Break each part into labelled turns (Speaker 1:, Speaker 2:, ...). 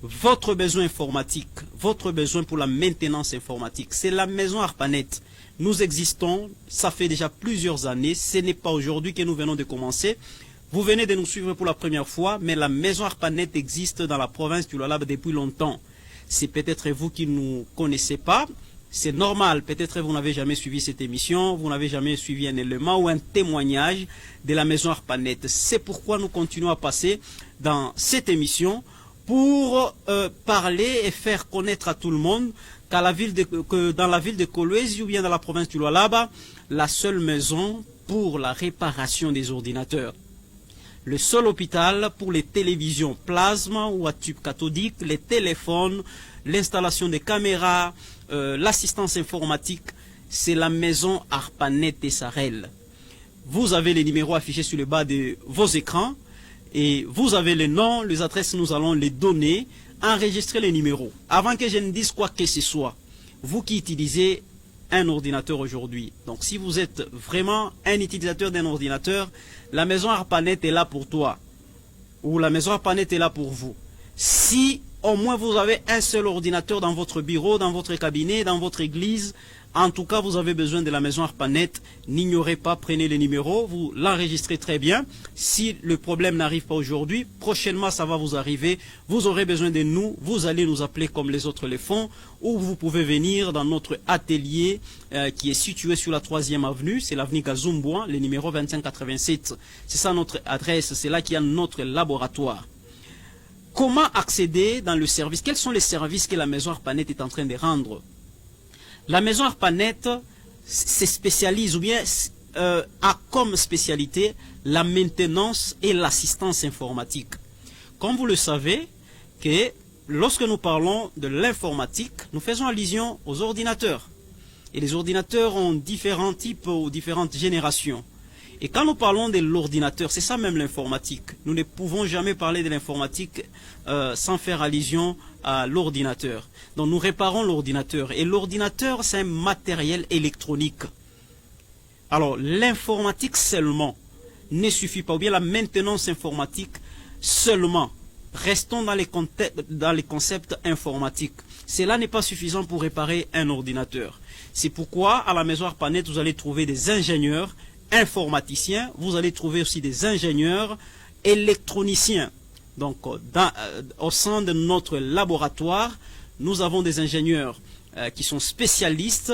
Speaker 1: votre besoin informatique, votre besoin pour la maintenance informatique, c'est la maison ARPANET. Nous existons, ça fait déjà plusieurs années, ce n'est pas aujourd'hui que nous venons de commencer. Vous venez de nous suivre pour la première fois, mais la maison ARPANET existe dans la province du Lualaba depuis longtemps. C'est peut-être vous qui ne nous connaissez pas, c'est normal, peut-être vous n'avez jamais suivi cette émission, vous n'avez jamais suivi un élément ou un témoignage de la maison ARPANET. C'est pourquoi nous continuons à passer dans cette émission pour parler et faire connaître à tout le monde que dans la ville de Kolwezi ou bien dans la province du Lualaba, la seule maison pour la réparation des ordinateurs. Le seul hôpital pour les télévisions plasma ou à tube cathodique, les téléphones, l'installation des caméras, l'assistance informatique, c'est la maison ARPANET et Sarel. Vous avez les numéros affichés sur le bas de vos écrans et vous avez les noms, les adresses, nous allons les donner, enregistrer les numéros. Avant que je ne dise quoi que ce soit, vous qui utilisez un ordinateur aujourd'hui, donc si vous êtes vraiment un utilisateur d'un ordinateur, la maison ARPANET est là pour toi, ou la maison ARPANET est là pour vous. Si au moins vous avez un seul ordinateur dans votre bureau, dans votre cabinet, dans votre église, en tout cas vous avez besoin de la maison ARPANET, n'ignorez pas, prenez les numéros, vous l'enregistrez très bien. Si le problème n'arrive pas aujourd'hui, prochainement ça va vous arriver, vous aurez besoin de nous, vous allez nous appeler comme les autres le font, ou vous pouvez venir dans notre atelier qui est situé sur la 3e avenue, c'est l'avenue Gazumbouan, le numéro 2587. C'est ça notre adresse, c'est là qu'il y a notre laboratoire. Comment accéder dans le service? Quels sont les services que la maison ARPANET est en train de rendre? La maison ARPANET se spécialise ou bien a comme spécialité la maintenance et l'assistance informatique. Comme vous le savez, que lorsque nous parlons de l'informatique, nous faisons allusion aux ordinateurs. Et les ordinateurs ont différents types ou différentes générations. Et quand nous parlons de l'ordinateur, c'est ça même l'informatique. Nous ne pouvons jamais parler de l'informatique sans faire allusion à l'ordinateur. Donc nous réparons l'ordinateur. Et l'ordinateur, c'est un matériel électronique. Alors l'informatique seulement ne suffit pas. Ou bien la maintenance informatique seulement. Restons dans les concepts informatiques. Cela n'est pas suffisant pour réparer un ordinateur. C'est pourquoi à la maison ARPANET, vous allez trouver des ingénieurs informaticiens, vous allez trouver aussi des ingénieurs électroniciens. Donc, au sein de notre laboratoire, nous avons des ingénieurs qui sont spécialistes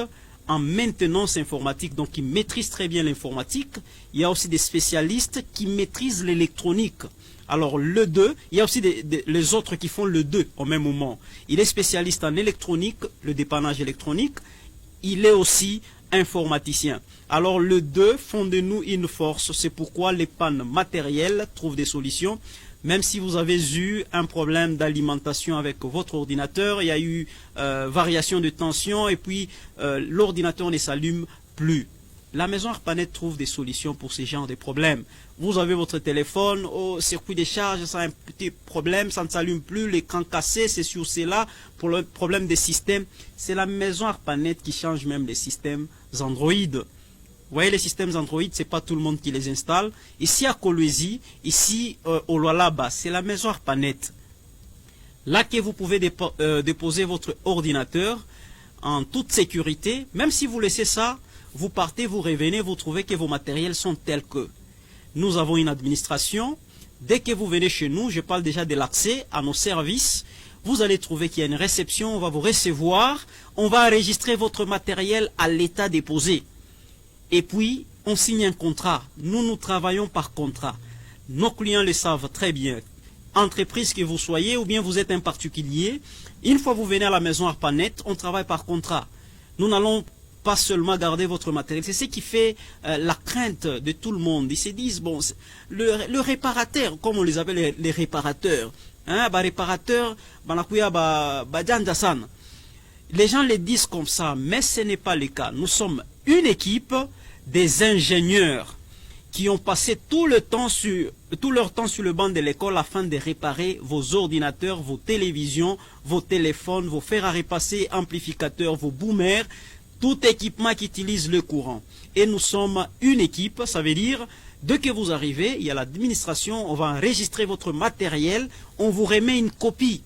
Speaker 1: en maintenance informatique, donc qui maîtrisent très bien l'informatique. Il y a aussi des spécialistes qui maîtrisent l'électronique. Alors, le 2, il y a aussi les autres qui font le 2 au même moment. Il est spécialiste en électronique, le dépannage électronique. Il est aussi informaticien. Alors le 2 font de nous une force, c'est pourquoi les pannes matérielles trouvent des solutions. Même si vous avez eu un problème d'alimentation avec votre ordinateur, il y a eu variation de tension et puis l'ordinateur ne s'allume plus. La maison ARPANET trouve des solutions pour ces genres de problèmes. Vous avez votre téléphone, au circuit de charge, ça a un petit problème, ça ne s'allume plus, l'écran cassé, c'est sur cela, pour le problème des systèmes. C'est la maison ARPANET qui change même les systèmes Android. Vous voyez, les systèmes Android, c'est pas tout le monde qui les installe. Ici à Kolwezi, ici au Lualaba, c'est la maison ARPANET. Là que vous pouvez déposer votre ordinateur en toute sécurité, même si vous laissez ça, vous partez, vous revenez, vous trouvez que vos matériels sont tels que. Nous avons une administration. Dès que vous venez chez nous, je parle déjà de l'accès à nos services. Vous allez trouver qu'il y a une réception, on va vous recevoir. On va enregistrer votre matériel à l'état déposé. Et puis, on signe un contrat. Nous travaillons par contrat. Nos clients le savent très bien. Entreprise que vous soyez ou bien vous êtes un particulier, une fois que vous venez à la maison ARPANET, on travaille par contrat. Nous n'allons pas seulement garder votre matériel. C'est ce qui fait la crainte de tout le monde. Ils se disent, bon, le réparateur, comme on les appelle les réparateurs, hein, réparateur, les gens le disent comme ça, mais ce n'est pas le cas. Nous sommes une équipe des ingénieurs qui ont passé tout leur temps sur le banc de l'école afin de réparer vos ordinateurs, vos télévisions, vos téléphones, vos fers à repasser, amplificateurs, vos boomers, tout équipement qui utilise le courant. Et nous sommes une équipe, ça veut dire, dès que vous arrivez, il y a l'administration, on va enregistrer votre matériel, on vous remet une copie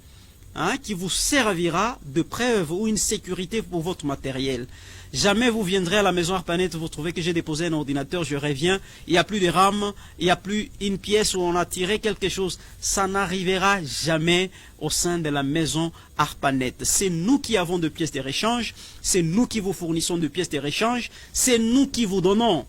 Speaker 1: qui vous servira de preuve ou une sécurité pour votre matériel. Jamais vous viendrez à la maison ARPANET, vous trouvez que j'ai déposé un ordinateur, je reviens, il n'y a plus de RAM, il n'y a plus une pièce où on a tiré quelque chose. Ça n'arrivera jamais au sein de la maison ARPANET. C'est nous qui avons de pièces de réchange, c'est nous qui vous fournissons de pièces de réchange, c'est nous qui vous donnons.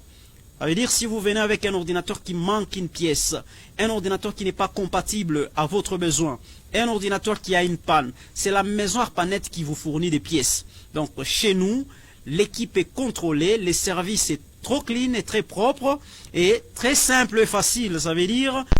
Speaker 1: Ça veut dire, si vous venez avec un ordinateur qui manque une pièce, un ordinateur qui n'est pas compatible à votre besoin, un ordinateur qui a une panne, c'est la maison ARPANET qui vous fournit des pièces. Donc, chez nous, l'équipe est contrôlée, les services est trop clean et très propre et très simple et facile. Ça veut dire,